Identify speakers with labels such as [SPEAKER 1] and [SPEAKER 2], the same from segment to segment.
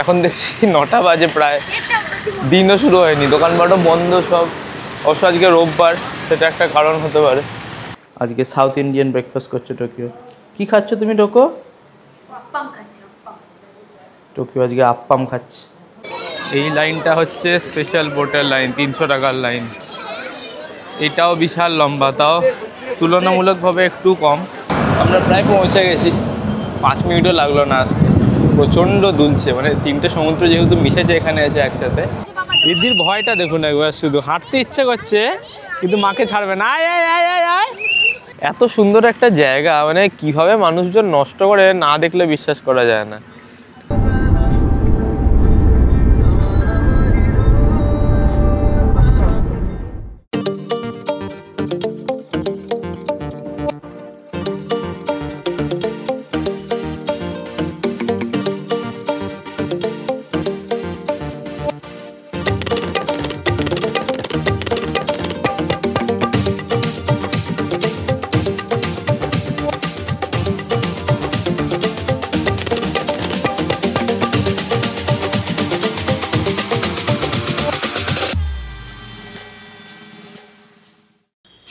[SPEAKER 1] এখন দেখছি 9টা বাজে প্রায়, দিনও শুরু হয়নি, দোকানপাটও বন্ধ সব। অবশ্য আজকে রোববার, সেটা একটা কারণ হতে পারে। আজকে সাউথ ইন্ডিয়ান ব্রেকফাস্ট করছে টোকিও। কি খাচ্ছ তুমি টোকো?
[SPEAKER 2] আপ্পাম খাচ্ছি।
[SPEAKER 1] টোকিও আজকে আপ্পাম খাচ্ছে। এই লাইনটা হচ্ছে স্পেশাল বোটের লাইন, 300 টাকার লাইন। এটাও বিশাল লম্বা, তাও তুলনামূলকভাবে একটু কম। আমরা প্রায় পৌঁছে গেছি, 5 মিনিটও লাগলো না আসতে। প্রচণ্ড দুলছে, মানে 3টে সমুদ্র যেহেতু মিশেছে এখানে এসে একসাথে। দিদির ভয়টা দেখুন একবার, শুধু হাঁটতে ইচ্ছে করছে কিন্তু মাকে ছাড়বে না। আয় আয় আয় আয় আয়। এত সুন্দর একটা জায়গা, মানে কিভাবে মানুষজন নষ্ট করে না দেখলে বিশ্বাস করা যায় না।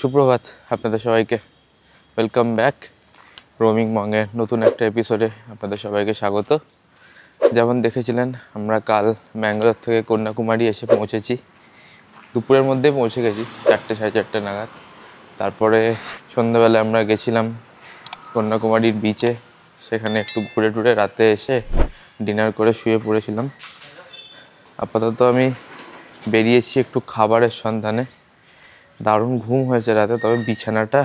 [SPEAKER 1] সুপ্রভাত আপনাদের সবাইকে, ওয়েলকাম ব্যাক রোমিং মংয়ের নতুন একটা এপিসোডে আপনাদের সবাইকে স্বাগত। যেমন দেখেছিলেন, আমরা কাল ম্যাঙ্গালোর থেকে কন্যাকুমারী এসে পৌঁছেছি। দুপুরের মধ্যে পৌঁছে গেছি, 4টে সাড়ে 4টে নাগাদ। তারপরে সন্ধ্যাবেলায় আমরা গেছিলাম কন্যাকুমারীর বিচে, সেখানে একটু ঘুরে টুরে রাতে এসে ডিনার করে শুয়ে পড়েছিলাম। আপাতত আমি বেরিয়েছি একটু খাবারের সন্ধানে। দারুণ ঘুম হয়েছে রাতে, তবে বিছানাটা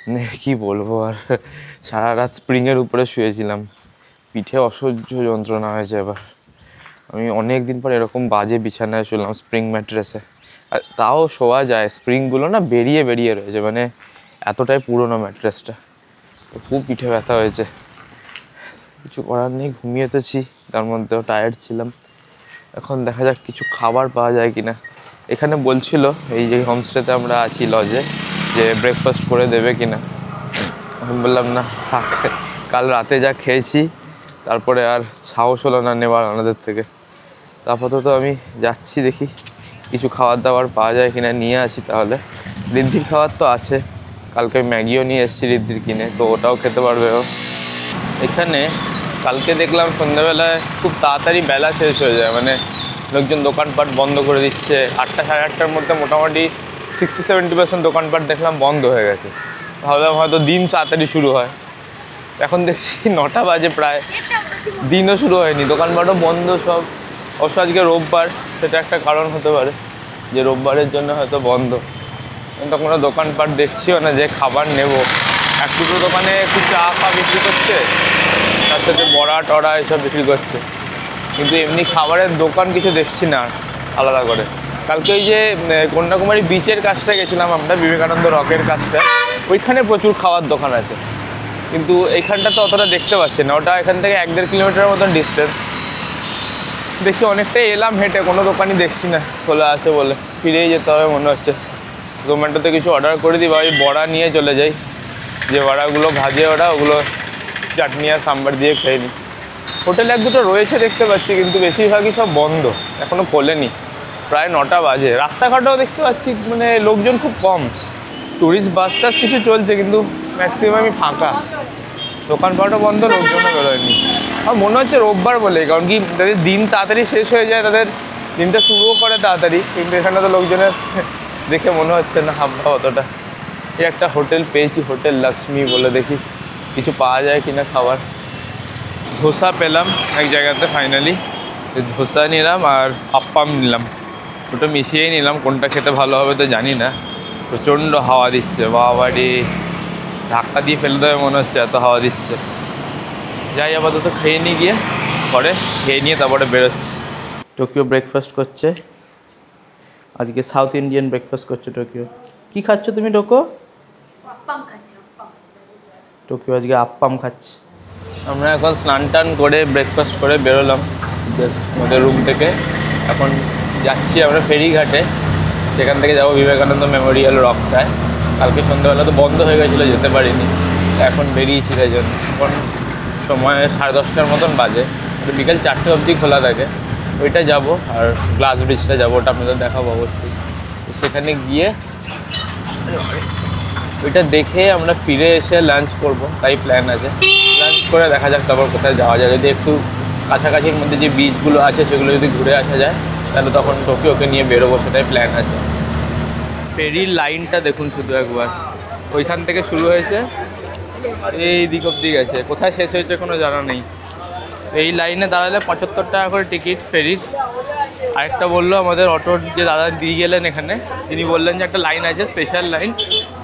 [SPEAKER 1] মানে কী বলবো আর, সারা রাত স্প্রিংয়ের উপরে শুয়েছিলাম, পিঠে অসহ্য যন্ত্রণা হয়েছে। এবার আমি অনেক দিন পর এরকম বাজে বিছানায় শুলাম, স্প্রিং ম্যাট্রেসে। আর তাও শোয়া যায়, স্প্রিংগুলো না বেরিয়ে বেরিয়ে রয়েছে, মানে এতটাই পুরনো ম্যাট্রেসটা। তো খুব পিঠে ব্যথা হয়েছে, কিছু করার নেই, ঘুমিয়েতেছি, তার মধ্যেও টায়ার্ড ছিলাম। এখন দেখা যাক কিছু খাবার পাওয়া যায় কিনা। এখানে বলছিল এই যে হোমস্টেতে আমরা আছি লজে, যে ব্রেকফাস্ট করে দেবে কিনা। আমি বললাম না থাক, কাল রাতে যা খেয়েছি তারপরে আর সাহস হলো না নেওয়ার ওনাদের থেকে। তো আপাতত আমি যাচ্ছি, দেখি কিছু খাবার দাবার পাওয়া যায় কিনা, নিয়ে আসি তাহলে। ঋদ্ধির খাবার তো আছে, কালকে ম্যাগিও নিয়ে এসেছি ঋদ্ধির কিনে, তো ওটাও খেতে পারবে ও। এখানে কালকে দেখলাম সন্ধ্যাবেলায় খুব তাড়াতাড়ি বেলা শেষ হয়ে যায়, মানে লোকজন দোকানপাট বন্ধ করে দিচ্ছে। 8টা সাড়ে 8টার মধ্যে মোটামুটি 60-70% দোকানপাট দেখলাম বন্ধ হয়ে গেছে। ভাবলাম হয়তো দিন তাড়াতাড়ি শুরু হয়। এখন দেখছি 9টা বাজে প্রায়, দিনও শুরু হয়নি, দোকানপাটও বন্ধ সব। অবশ্য আজকে রোববার, সেটা একটা কারণ হতে পারে যে রোববারের জন্য হয়তো বন্ধ। তো কোনো দোকানপাট দেখছিও না যে খাবার নেব। এক দুটো দোকানে একটু চা ফা বিক্রি করছে, তার সাথে বড়া টড়া এসব বিক্রি করছে, কিন্তু এমনি খাবারের দোকান কিছু দেখছি না আলাদা করে। কালকে ওই যে কন্যাকুমারী বিচের কাছটা গেছিলাম আমরা, বিবেকানন্দ রকের কাছটা, ওইখানে প্রচুর খাবার দোকান আছে, কিন্তু এইখানটা তো অতটা দেখতে পাচ্ছি না। ওটা এখান থেকে 1-1.5 কিলোমিটারের মতন ডিস্টেন্স। দেখি অনেকটাই এলাম হেঁটে, কোনো দোকানই দেখছি না খোলা আছে বলে, ফিরেই যেতে হবে মনে হচ্ছে। জোম্যাটোতে কিছু অর্ডার করে দিই, বা ওই বড়া নিয়ে চলে যাই, যে বড়াগুলো ভাজে ওরা, ওগুলো চাটনি আর সাম্বার দিয়ে খেয়ে নিই। হোটেল 1-2টো রয়েছে দেখতে পাচ্ছি, কিন্তু বেশিরভাগই সব বন্ধ, এখনও খোলেনি। প্রায় 9টা বাজে। রাস্তাঘাটেও দেখতে পাচ্ছি মানে লোকজন খুব কম, টুরিস্ট বাস টাস কিছু চলছে, কিন্তু ম্যাক্সিমামই ফাঁকা। দোকানপাটও বন্ধ, লোকজনও বেরোয়নি। আর মনে হচ্ছে রোববার বলে, কারণ কি তাদের দিন তাড়াতাড়ি শেষ হয়ে যায়, তাদের দিনটা শুরুও করে তাড়াতাড়ি, কিন্তু এখানে তো লোকজনের দেখে মনে হচ্ছে না হাবভাব অতটা। এই একটা হোটেল পেয়েছি, হোটেল লক্ষ্মী বলে, দেখি কিছু পাওয়া যায় কিনা খাবার। ধোসা পেলাম এক জায়গাতে ফাইনালি, ধোসা নিলাম আর আপ্পাম নিলাম, দুটো মিশিয়েই নিলাম, কোনটা খেতে ভালো হবে তো জানি না। প্রচণ্ড হাওয়া দিচ্ছে, বাবারে ধাক্কা দিয়ে ফেলে দেবে মনে হচ্ছে, এত হাওয়া দিচ্ছে। যাই আপাতত খেয়ে নিয়ে গিয়ে, পরে খেয়ে নিয়ে তারপরে বেরোচ্ছি। টোকিও ব্রেকফাস্ট করছে আজকে, সাউথ ইন্ডিয়ান ব্রেকফাস্ট করছে টোকিও। কি খাচ্ছ তুমি টোকো?
[SPEAKER 2] আপ্পাম খাচ্ছি।
[SPEAKER 1] টোকিও আজকে আপ্পাম খাচ্ছে। আমরা এখন স্নান টান করে ব্রেকফাস্ট করে বেরোলাম জাস্ট আমাদের রুম থেকে। এখন যাচ্ছি আমরা ফেরিঘাটে, সেখান থেকে যাবো বিবেকানন্দ মেমোরিয়াল রকটায়। কালকে সন্ধ্যাবেলা তো বন্ধ হয়ে গেছিলো, যেতে পারিনি, এখন বেরিয়েছি তাই জন্য। এখন সময় 10:30টার মতন বাজে। বিকেল 4টে অবধি খোলা থাকে। ওইটা যাব, আর গ্লাস ব্রিজটা যাবো, ওটা আপনাদের দেখাবো অবশ্যই। তো সেখানে গিয়ে ওইটা দেখে আমরা ফিরে এসে লাঞ্চ করব, তাই প্ল্যান আছে। লাঞ্চ করে দেখা যাক তারপর কোথায় যাওয়া যায়। যদি একটু কাছাকাছির মধ্যে যে বিচগুলো আছে সেগুলো যদি ঘুরে আসা যায়, তাহলে তখন টোকিওকে নিয়ে বেরোবো, সেটাই প্ল্যান আছে। ফেরির লাইনটা দেখুন শুধু একবার, ওইখান থেকে শুরু হয়েছে, এই দিক অব্দি গেছে, কোথায় শেষ হয়েছে কোনো জানা নেই। এই লাইনে দাঁড়ালে 75 টাকা করে টিকিট ফেরির। আরেকটা বললো আমাদের অটোর যে দাদা দিয়ে গেলেন এখানে, তিনি বললেন যে একটা লাইন আছে স্পেশাল লাইন,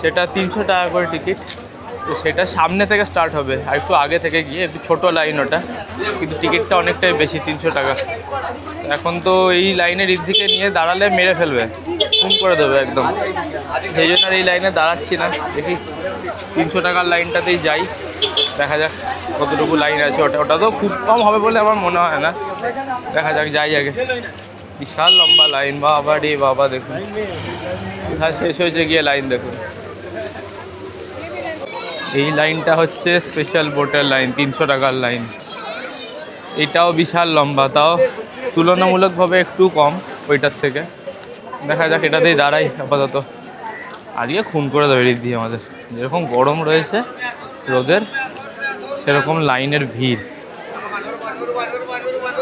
[SPEAKER 1] সেটা 300 টাকা করে টিকিট। তো সেটা সামনে থেকে স্টার্ট হবে, আর একটু আগে থেকে গিয়ে, একটু ছোটো লাইন ওটা, কিন্তু টিকিটটা অনেকটাই বেশি, 300 টাকা। এখন তো এই লাইনের দিকে নিয়ে দাঁড়ালে মেরে ফেলবে, খুন করে দেবে একদম। সেই জন্য আর এই লাইনে দাঁড়াচ্ছি না, দেখি 300 টাকার লাইনটাতেই যাই, দেখা যাক কতটুকু লাইন আছে। ওটা তো খুব কম হবে বলে আমার মনে হয় না, দেখা যাক, যাই আগে। বিশাল লম্বা লাইন, বাবা রে বাবা, দেখুন কোথায় শেষ হয়েছে গিয়ে লাইন দেখুন। এই লাইনটা হচ্ছে স্পেশাল বোটের লাইন, 300 টাকার লাইন। এটাও বিশাল লম্বা, তাও তুলনামূলকভাবে একটু কম ওইটার থেকে। দেখা যাক, এটাতেই দাঁড়াই আপাতত। আজকে খুন করে দেবে রিদ্ধি আমাদের, যেরকম গরম রয়েছে রোদের, সেরকম লাইনের ভিড়।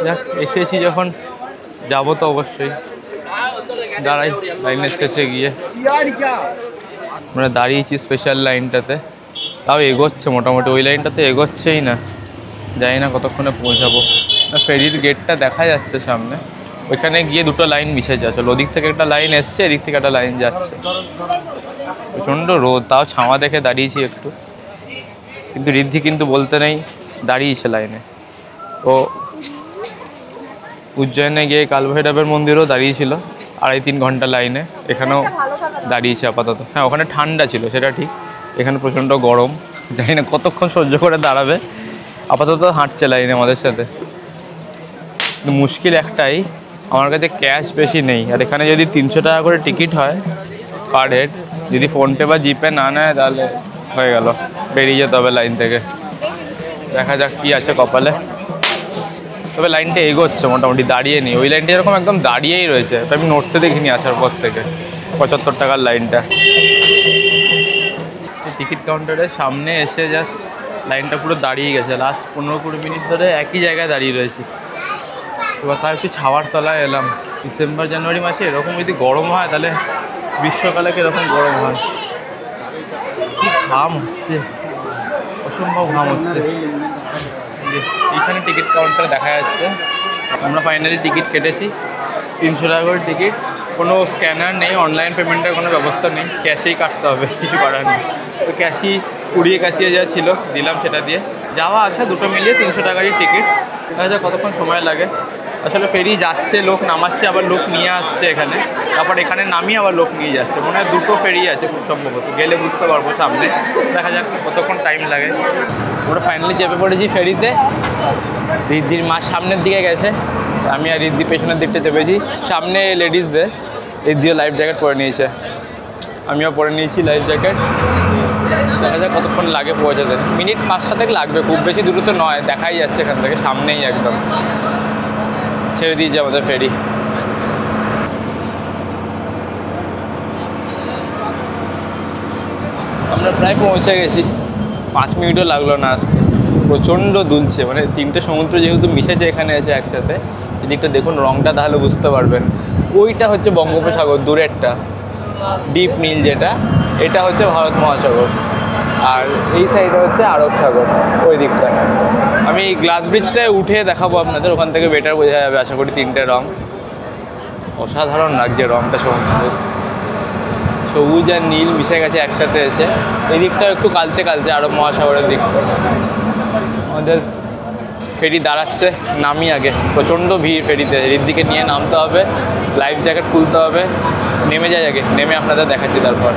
[SPEAKER 1] যাক, এসেছি যখন যাবো তো অবশ্যই, দাঁড়াই লাইনের শেষে গিয়ে। আমরা দাঁড়িয়েছি স্পেশাল লাইনটাতে, তাও এগোচ্ছে মোটামুটি, ওই লাইনটাতে এগোচ্ছেই না, জানি না কতক্ষণে পৌঁছাবো। ফেরির গেটটা দেখা যাচ্ছে সামনে, ওইখানে গিয়ে দুটো লাইন মিশে যাচ্ছে, ওদিক থেকে একটা লাইন এসছে, এদিক থেকে একটা লাইন যাচ্ছে। প্রচণ্ড রোদ, তাও ছাওয়া দেখে দাঁড়িয়েছি একটু, কিন্তু ঋদ্ধি কিন্তু বলতে নেই দাঁড়িয়েছে লাইনে। ও উজ্জয়নে গিয়ে কালভৈরবের মন্দিরও দাঁড়িয়েছিল 2.5-3 ঘন্টা লাইনে, এখানেও দাঁড়িয়েছে আপাতত। হ্যাঁ, ওখানে ঠান্ডা ছিল সেটা ঠিক, এখানে প্রচণ্ড গরম, জানি না কতক্ষণ সহ্য করে দাঁড়াবে। আপাতত হাঁটছে লাইনে আমাদের সাথে। কিন্তু মুশকিল একটাই, আমার কাছে ক্যাশ বেশি নেই, আর এখানে যদি 300 টাকা করে টিকিট হয় পার হেড, যদি ফোনপে বা জিপে না নেয় তাহলে হয়ে গেল, বেরিয়ে যেতে হবে লাইন থেকে। দেখা যাক কী আছে কপালে। তবে লাইনটা এগোচ্ছে মোটামুটি, দাঁড়িয়ে নেই। ওই লাইনটা এরকম একদম দাঁড়িয়েই রয়েছে, তো আমি নড়তে দেখিনি আসার পর থেকে। 75 টাকার লাইনটা। টিকিট কাউন্টারের সামনে এসে জাস্ট লাইনটা পুরো দাঁড়িয়ে গেছে, লাস্ট 15-20 মিনিট ধরে একই জায়গায় দাঁড়িয়ে রয়েছি। এবার তার একটু ছাওয়ার তলায় এলাম। ডিসেম্বর জানুয়ারি মাসে এরকম যদি গরম হয়, তাহলে গ্রীষ্মকালে কীরকম গরম হয়। কি ঘাম হচ্ছে, অসম্ভব ঘাম হচ্ছে। এইখানে টিকিট কাউন্টার দেখা যাচ্ছে, আমরা ফাইনালি টিকিট কেটেছি। 300 টাকা করে টিকিট, কোনো স্ক্যানার নেই, অনলাইন পেমেন্টের কোনো ব্যবস্থা নেই, ক্যাশেই কাটতে হবে, কিছু করার নেই। তো ক্যাশই কুড়িয়ে কাছিয়ে যা ছিল দিলাম, সেটা দিয়ে যাওয়া আসা দুটো মিলিয়ে 300 টাকারই টিকিট। দেখা যাক কতক্ষণ সময় লাগে। আসলে ফেরি যাচ্ছে, লোক নামাচ্ছে, আবার লোক নিয়ে আসছে এখানে, তারপর এখানে নামিয়ে আবার লোক নিয়ে যাচ্ছে। মনে হয় দুটো ফেরি আছে খুব সম্ভবত, গেলে বুঝতে পারবো সামনে। দেখা যাক কতক্ষণ টাইম লাগে। আমরা ফাইনালি চেপে পড়েছি ফেরিতে। রিদ্ধির মা সামনের দিকে গেছে, আমি আর রিদ্ধি পেছনের দিকটা চেপেছি। সামনে লেডিসদের, রিদ্ধিও লাইফ জ্যাকেট পরে নিয়েছে, আমিও পরে নিয়েছি লাইফ জ্যাকেট। দেখা যাক কতক্ষণ লাগে পৌঁছাতে। মিনিট 5-7 লাগবে, খুব বেশি দূরে তো নয়, দেখাই যাচ্ছে এখান থেকে, সামনেই একদম। ছেড়ে দিয়েছে আমাদের ফেরি। আমরা প্রায় পৌঁছে গেছি, 5 মিনিটও লাগলো না আসতে। প্রচণ্ড দুলছে, মানে 3টে সমুদ্র যেহেতু মিশেছে এখানে এসে একসাথে। এদিকটা দেখুন রঙটা, তাহলে বুঝতে পারবেন। ওইটা হচ্ছে বঙ্গোপসাগর, দূরেরটা ডিপ নীল যেটা, এটা হচ্ছে ভারত মহাসাগর, আর এই সাইডে হচ্ছে আরব সাগর, ওই দিকটা। আমি গ্লাস ব্রিজটায় উঠে দেখাবো আপনাদের, ওখান থেকে বেটার বোঝা যাবে আশা করি। 3টে রং, অসাধারণ লাগছে রঙটা, সমুদ্রের সবুজ আর নীল মিশে গেছে একসাথে এসে। এই দিকটা একটু কালচে কালচে, আরব মহাসাগরের দিকটা। আমাদের ফেরি দাঁড়াচ্ছে, নামি আগে, প্রচণ্ড ভিড় ফেরিতে। রিদ্ধিকে নিয়ে নামতে হবে, লাইফ জ্যাকেট খুলতে হবে, নেমে যায় আগে, নেমে আপনাদের দেখাচ্ছি। তারপর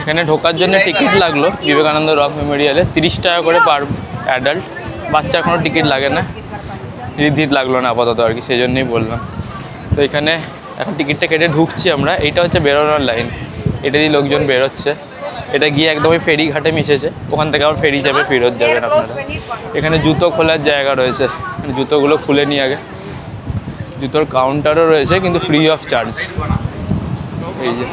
[SPEAKER 1] এখানে ঢোকার জন্য টিকিট লাগলো বিবেকানন্দ রক মেমোরিয়ালে, 30 টাকা করে পার অ্যাডাল্ট। বাচ্চার কোনো টিকিট লাগে না, রিদ্ধির লাগলো না আপাতত আর কি, সেই জন্যই বললাম। তো এখানে এখন টিকিটটা কেটে ঢুকছি আমরা। এইটা হচ্ছে বেরোনোর লাইন, এটা দিয়ে লোকজন বেরোচ্ছে। এটা গিয়ে একদমই ফেরি ঘাটে মিশেছে, ওখান থেকে আবার ফেরি যাবে, ফেরত যাবেন আপনারা। এখানে জুতো খোলার জায়গা রয়েছে, জুতোগুলো খুলে নিই আগে। জুতোর কাউন্টারও রয়েছে কিন্তু ফ্রি অফ চার্জ। এই যে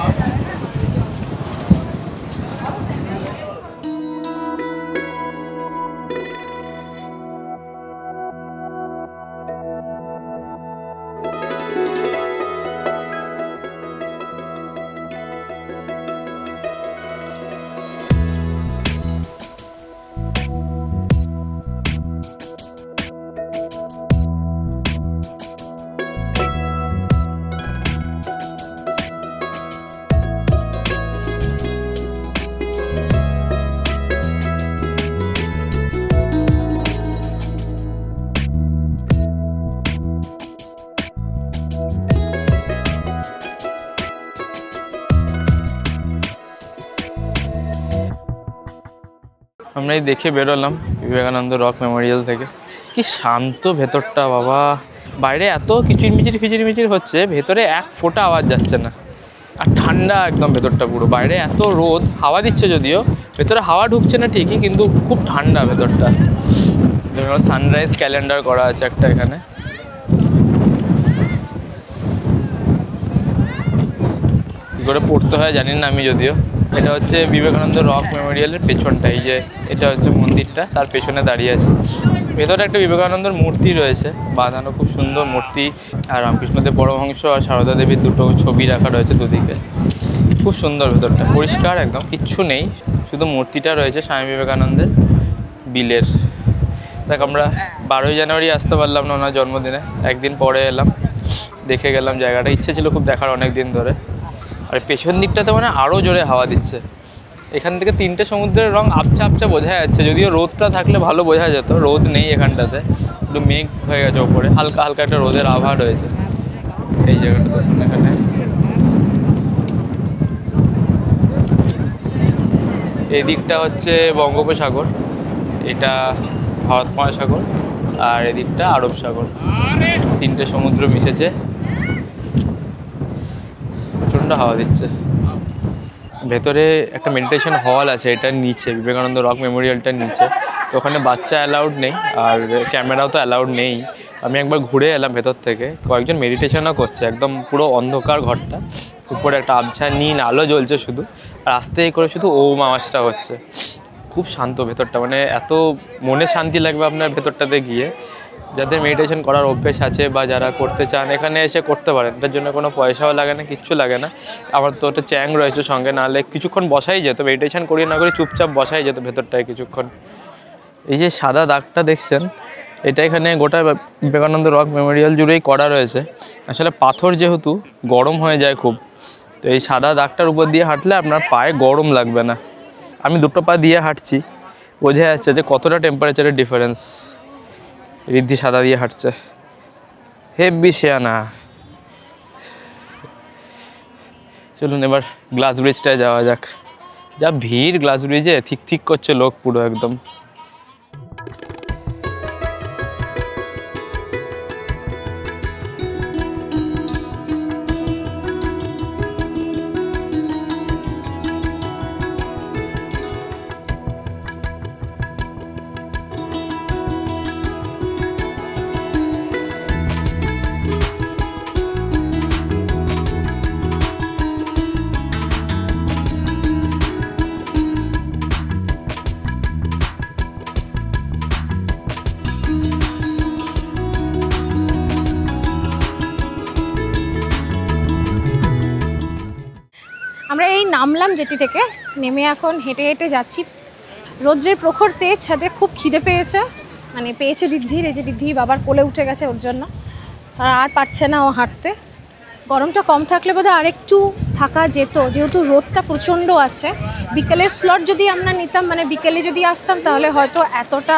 [SPEAKER 1] আমরা এই দেখে বেরোলাম বিবেকানন্দ রক মেমোরিয়াল থেকে। কি শান্ত ভেতরটা বাবা, বাইরে এত কিচিরমিচির হচ্ছে, ভেতরে এক ফোঁটা আওয়াজ যাচ্ছে না। আর ঠান্ডা একদম ভেতরটা পুরো, বাইরে এত রোদ, হাওয়া দিচ্ছে যদিও, ভেতরে হাওয়া ঢুকছে না ঠিকই কিন্তু খুব ঠান্ডা ভেতরটা। সানরাইজ ক্যালেন্ডার করা আছে একটা এখানে। কী করে পড়তে হয় জানি না আমি যদিও। এটা হচ্ছে বিবেকানন্দ রক মেমোরিয়ালের পেছনটা, এই যে এটা হচ্ছে মন্দিরটা, তার পেছনে দাঁড়িয়ে আছে। ভেতরে একটা বিবেকানন্দর মূর্তি রয়েছে বাঁধানো, খুব সুন্দর মূর্তি। আর রামকৃষ্ণদেব পরমহংস আর সারদা দেবীর দুটো ছবি রাখা রয়েছে দুদিকে। খুব সুন্দর ভেতরটা, পরিষ্কার একদম, কিচ্ছু নেই, শুধু মূর্তিটা রয়েছে স্বামী বিবেকানন্দের বিলের। দেখ আমরা 12ই জানুয়ারি আসতে পারলাম না ওনার জন্মদিনে, একদিন পরে এলাম, দেখে গেলাম জায়গাটা। ইচ্ছে ছিল খুব দেখার অনেক দিন ধরে। আর পেছন দিকটাতে মানে আরও জোরে হাওয়া দিচ্ছে। এখান থেকে 3টে সমুদ্রের রং আবছা আবছা বোঝা যাচ্ছে, যদিও রোদটা থাকলে ভালো বোঝা যেত, রোদ নেই এখানটাতে, একটু মেঘ হয়ে গেছে ওপরে, হালকা হালকা একটা রোদের আভা রয়েছে এই জায়গাটাতে। এখানে এই দিকটা হচ্ছে বঙ্গোপসাগর, এটা ভারত মহাসাগর, আর এদিকটা আরব সাগর, 3টে সমুদ্র মিশেছে। প্রচণ্ড হাওয়া দিচ্ছে। ভেতরে একটা মেডিটেশন হল আছে, এটার নিচে, বিবেকানন্দ রক মেমোরিয়ালটার নিচে। তো ওখানে বাচ্চা অ্যালাউড নেই, আর ক্যামেরাও তো অ্যালাউড নেই। আমি একবার ঘুরে এলাম ভেতর থেকে, কয়েকজন মেডিটেশনও করছে। একদম পুরো অন্ধকার ঘরটা, উপরে একটা আবছা নীল আলো জ্বলছে শুধু, আর আস্তে করে শুধু ওম আওয়াজটা হচ্ছে। খুব শান্ত ভেতরটা, মানে এত মনে শান্তি লাগবে আপনার ভেতরটাতে গিয়ে। যাদের মেডিটেশন করার অভ্যেস আছে বা যারা করতে চান এখানে এসে করতে পারেন, এটার জন্য কোনো পয়সাও লাগে না, কিচ্ছু লাগে না। আমার তো ওটা চ্যাং রয়েছে সঙ্গে, নাহলে কিছুক্ষণ বসাই যেত, মেডিটেশন করিয়ে না করে চুপচাপ বসাই যেত ভেতরটায় কিছুক্ষণ। এই যে সাদা দাগটা দেখছেন, এটা এখানে গোটা বিবেকানন্দ রক মেমোরিয়াল জুড়েই করা রয়েছে। আসলে পাথর যেহেতু গরম হয়ে যায় খুব, তো এই সাদা দাগটার উপর দিয়ে হাঁটলে আপনার পায়ে গরম লাগবে না। আমি দুটো পা দিয়ে হাঁটছি, বোঝা যাচ্ছে যে কতটা টেম্পারেচারের ডিফারেন্স। ঋদ্ধি সাদা দিয়ে হাঁটছে, হেব্বি শেয়ানা। চলুন এবার গ্লাস ব্রিজটায় যাওয়া যাক। যা ভিড় গ্লাস ব্রিজে, ঠিক ঠিক করছে লোক পুরো একদম।
[SPEAKER 2] আমরা এই নামলাম যেটি থেকে, নেমে এখন হেঁটে হেঁটে যাচ্ছি। রৌদ্রের প্রখর তেজ, ছাদে খুব খিদে পেয়েছে, মানে পেয়েছে ঋদ্ধির। এই যে ঋদ্ধি বাবার কোলে উঠে গেছে ওর জন্য, আর পারছে না ও হাঁটতে। গরমটা কম থাকলে বোধহয় আরেকটু থাকা যেত, যেহেতু রোদটা প্রচণ্ড আছে। বিকেলের স্লট যদি আমরা নিতাম, মানে বিকেলে যদি আসতাম, তাহলে হয়তো এতটা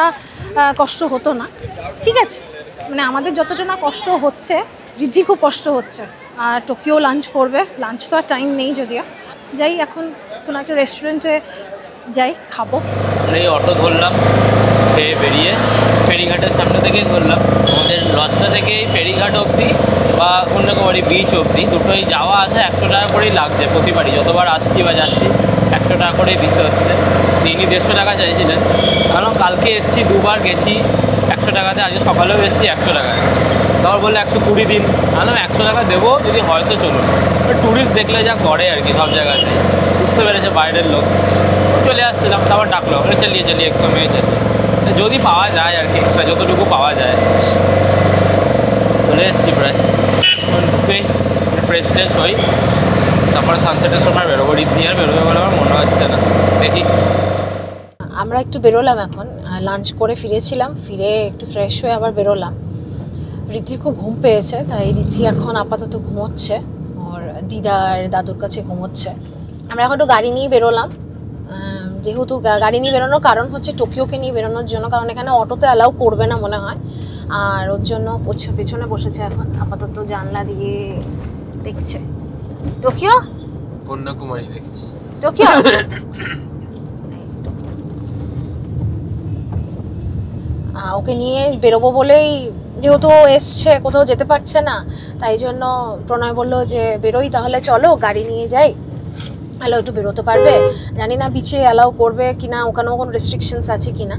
[SPEAKER 2] কষ্ট হতো না। ঠিক আছে, মানে আমাদের যতটা না কষ্ট হচ্ছে, ঋদ্ধি খুব কষ্ট হচ্ছে। আর টোকিও লাঞ্চ করবে, লাঞ্চ তো আর টাইম নেই যদিও। যাই এখন কোনো একটা রেস্টুরেন্টে যাই, খাবো।
[SPEAKER 1] এই অটো ধরলাম, খেয়ে বেরিয়ে ফেরিঘাটের সামনে থেকেই ধরলাম। আমাদের লজটা থেকে ফেরিঘাট অবধি বা কন্যাকুমারী বিচ অবধি দুটোই যাওয়া আসা 100 টাকা করেই লাগছে প্রতিবারই। যতবার আসছি বা যাচ্ছি 100 টাকা করেই দিতে হচ্ছে। তিনি 150 টাকা চাইছিলেন, কারণ কালকে এসেছি, দুবার গেছি, 100 টাকাতে, আজকে সকালেও এসেছি 100 টাকায়। তারপর বললে 120 দিন, আমি 100 টাকা দেবো যদি হয়তো চলুন। ট্যুরিস্ট দেখলে যা করে আর কি সব জায়গাতে, বুঝতে পেরেছে বাইরের লোক, চলে আসছিলাম। তারপর ডাকলো, চালিয়ে 100 মেয়ে যেতে, যদি পাওয়া যায় আর কি, এক্সট্রা যতটুকু পাওয়া যায়। চলে এসেছি প্রায়, ঢুকেই ফ্রেশ ট্রেশ হই, তারপরে সানসেটের সময় বেরোবো। রিদ্ধি আর বেরোবে বলে আমার মনে হচ্ছে না, দেখি।
[SPEAKER 2] আমরা একটু বেরোলাম এখন, লাঞ্চ করে ফিরেছিলাম, ফিরে একটু ফ্রেশ হয়ে আবার বেরোলাম। ঋদ্ধির খুব ঘুম পেয়েছে, তাই ঋদ্ধি এখন আপাতত ঘুমোচ্ছে, ওর দিদার দাদুর কাছে ঘুমোচ্ছে। আমরা এখন একটু গাড়ি নিয়ে বেরোলাম, যেহেতু গাড়ি নিয়ে বেরোনোর কারণ হচ্ছে টোকিওকে নিয়ে বেরোনোর জন্য, কারণ এখানে অটোতে অ্যালাউ করবে না মনে হয়। আর ওর জন্য পেছনে বসেছে এখন, আপাতত জানলা দিয়ে দেখছে। টোকিও,
[SPEAKER 1] কন্যাকুমারী দেখছি।
[SPEAKER 2] টোকিও ওকে নিয়ে বেরোবো বলেই, যেহেতু এসছে, কোথাও যেতে পারছে না, তাই জন্য প্রণয় বললো যে বেরোই তাহলে, চলো গাড়ি নিয়ে যাই, হ্যালো একটু বেরোতে পারবে। জানি না বিচে অ্যালাউ করবে কিনা, ওখানেও কোনো রেস্ট্রিকশনস আছে কিনা,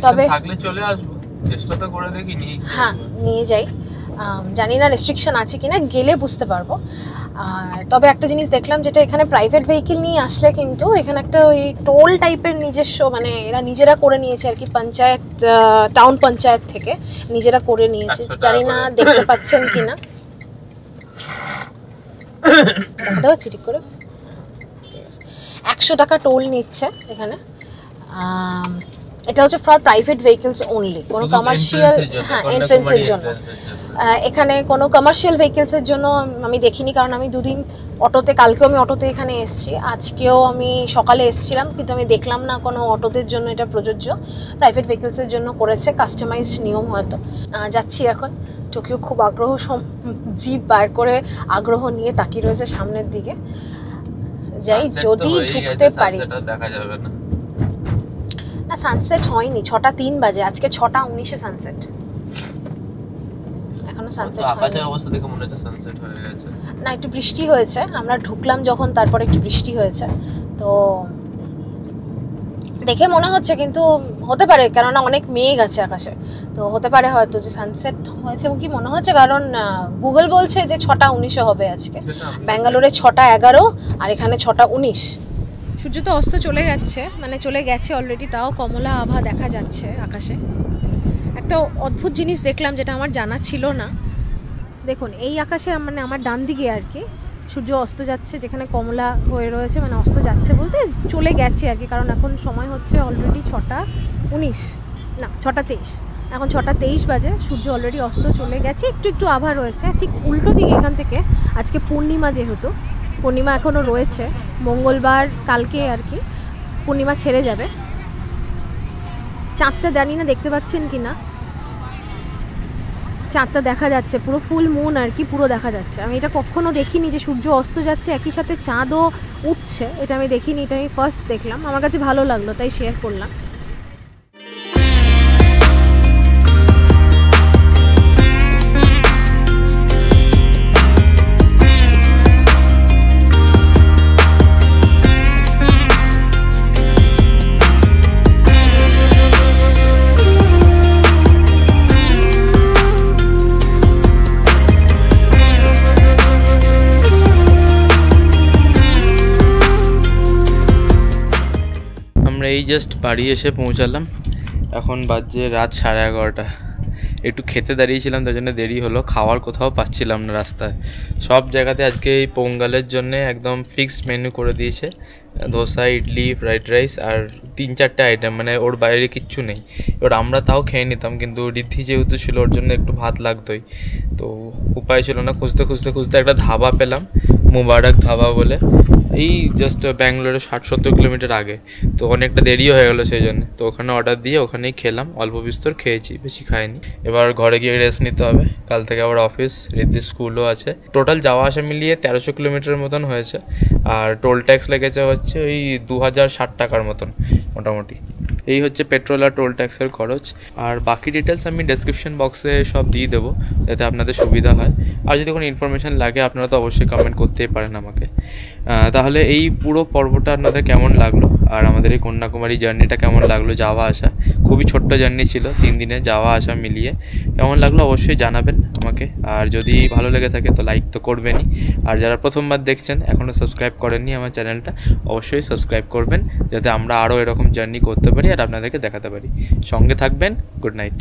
[SPEAKER 2] তবে
[SPEAKER 1] থাকলে চলে আসবো, চেষ্টা তো করে দেখি।
[SPEAKER 2] হ্যাঁ নিয়ে যাই, জানি না রেস্ট্রিকশন আছে কিনা, গেলে বুঝতে পারবো। আর তবে একটা জিনিস দেখলাম, যেটা এখানে প্রাইভেট ভেহিকেল নিয়ে আসলে কিন্তু এখানে একটা ওই টোল টাইপের নিজস্ব, মানে এরা নিজেরা করে নিয়েছে আর কি, পঞ্চায়েত, টাউন পঞ্চায়েত থেকে নিজেরা করে নিয়েছে। জানি না দেখতে পাচ্ছেন কিনা, দেখাতে পাচ্ছি ঠিক করে। 100 টাকা টোল নিচ্ছে এখানে। এটা হচ্ছে ফর প্রাইভেট ভেহিকেলস অনলি, কোনো কমার্শিয়াল, হ্যাঁ এন্ট্রেন্সের জন্য। এখানে কোনো কমার্শিয়াল ভেহিকেলসের জন্য আমি দেখিনি, কারণ আমি দুদিন অটোতে, কালকেও আমি অটোতে এখানে এসেছি, আজকেও আমি সকালে এসেছিলাম, কিন্তু আমি দেখলাম না কোনো অটোদের জন্য এটা প্রযোজ্য। প্রাইভেট ভেহিকেলসের জন্য করেছে, কাস্টমাইজড নিয়ম হয়তো। যাচ্ছি এখন। টোকিও খুব আগ্রহ, জিভ বার করে আগ্রহ নিয়ে তাকিয়ে রয়েছে সামনের দিকে। যাই, যদি ঢুকতে পারি।
[SPEAKER 1] দেখা যাবে না,
[SPEAKER 2] না সানসেট হয়নি, 6:03 বাজে, আজকে 6:19-এ সানসেট, এখনো সানসেট হয়নি।
[SPEAKER 1] আকাশের অবস্থা দেখে মনে হচ্ছে সানসেট হয়ে গেছে।
[SPEAKER 2] না একটু বৃষ্টি হয়েছে, আমরা ঢুকলাম যখন, তারপরে একটু বৃষ্টি হয়েছে, তো দেখে মনে হচ্ছে, কিন্তু হতে পারে, কেননা অনেক মেঘ আছে আকাশে, তো হতে পারে হয়তো যে সানসেট হয়েছে কি মনে হচ্ছে, কারণ গুগল বলছে যে 6:19-এ হবে আজকে। ব্যাঙ্গালোরে 6:11 আর এখানে 6:19। সূর্য তো অস্ত চলে যাচ্ছে, মানে চলে গেছে অলরেডি, তাও কমলা আভা দেখা যাচ্ছে আকাশে। একটা অদ্ভুত জিনিস দেখলাম, যেটা আমার জানা ছিল না। দেখুন এই আকাশে, মানে আমার ডান দিকে আর কি, সূর্য অস্ত যাচ্ছে, যেখানে কমলা হয়ে রয়েছে, মানে অস্ত যাচ্ছে বলতে চলে গেছে আর কি, কারণ এখন সময় হচ্ছে অলরেডি 6:19, না 6:23, এখন 6:23 বাজে, সূর্য অলরেডি অস্ত চলে গেছে, একটু একটু আভা রয়েছে। ঠিক উল্টো দিকে এখান থেকে, আজকে পূর্ণিমা, যেহেতু পূর্ণিমা এখনও রয়েছে, মঙ্গলবার কালকে আর কি পূর্ণিমা ছেড়ে যাবে। চাঁদটা জানি না দেখতে পাচ্ছেন কি না, চাঁদটা দেখা যাচ্ছে, পুরো ফুল মুন আর কি, পুরো দেখা যাচ্ছে। আমি এটা কখনো দেখিনি যে সূর্য অস্ত যাচ্ছে একই সাথে চাঁদও উঠছে, এটা আমি দেখিনি, এটা আমি ফার্স্ট দেখলাম, আমার কাছে ভালো লাগলো তাই শেয়ার করলাম।
[SPEAKER 1] এই জাস্ট বাড়ি এসে পৌঁছালাম, এখন বাজে রাত 11:30। একটু খেতে দাঁড়িয়েছিলাম, তার জন্য দেরি হলো, খাওয়ার কোথাও পাচ্ছিলাম না রাস্তায়। সব জায়গাতে আজকে এই পোঙ্গালের জন্য একদম ফিক্সড মেনু করে দিয়েছে, ধোসা, ইডলি, ফ্রাইড রাইস আর 3-4টে আইটেম, মানে ওর বাইরে কিচ্ছু নেই। এবার আমরা তাও খেয়ে নিতাম, কিন্তু ঋদ্ধি যেহেতু ছিল ওর জন্য একটু ভাত লাগতোই, তো উপায় ছিল না। খুঁজতে খুঁজতে খুঁজতে একটা ধাবা পেলাম, মুবারক ধাবা বলে, এই জাস্ট ব্যাঙ্গালোরে 60-70 কিলোমিটার আগে, তো অনেকটা দেরিও হয়ে গেলো সেই জন্য। তো ওখানে অর্ডার দিয়ে ওখানেই খেলাম, অল্প বিস্তর খেয়েছি, বেশি খাইনি। এবার ঘরে গিয়ে রেস্ট নিতে হবে, কাল থেকে আবার অফিস, ঋদ্ধির স্কুলও আছে। টোটাল যাওয়া আসা মিলিয়ে 1300 কিলোমিটার মতন হয়েছে, আর টোল ট্যাক্স লেগেছে হচ্ছে ওই 2060 টাকার মতন মোটামুটি। এই হচ্ছে পেট্রোল আর টোল ট্যাক্সের খরচ, আর বাকি ডিটেলস আমি ডেসক্রিপশন বক্সে সব দিয়ে দেবো, যাতে আপনাদের সুবিধা হয়। আর যদি কোনো ইনফরমেশান লাগে আপনারা তো অবশ্যই কমেন্ট করতেই পারেন আমাকে। তাহলে এই পুরো পর্বটা আপনাদের কেমন লাগলো আর আমাদের এই কন্যাকুমারী জার্নিটা কেমন লাগলো, যাওয়া আসা। খুবই ছোট্ট জার্নি ছিল, 3 দিনে যাওয়া আসা মিলিয়ে। কেমন লাগলো অবশ্যই জানাবেন আমাকে। আর যদি ভালো লেগে থাকে তো লাইক তো করবেনই। আর যারা প্রথমবার দেখছেন, এখনও সাবস্ক্রাইব করেননি আমার চ্যানেলটা, অবশ্যই সাবস্ক্রাইব করবেন, যাতে আমরা আরও এরকম জার্নি করতে পারি আর আপনাদেরকে দেখাতে পারি। সঙ্গে থাকবেন। Good night.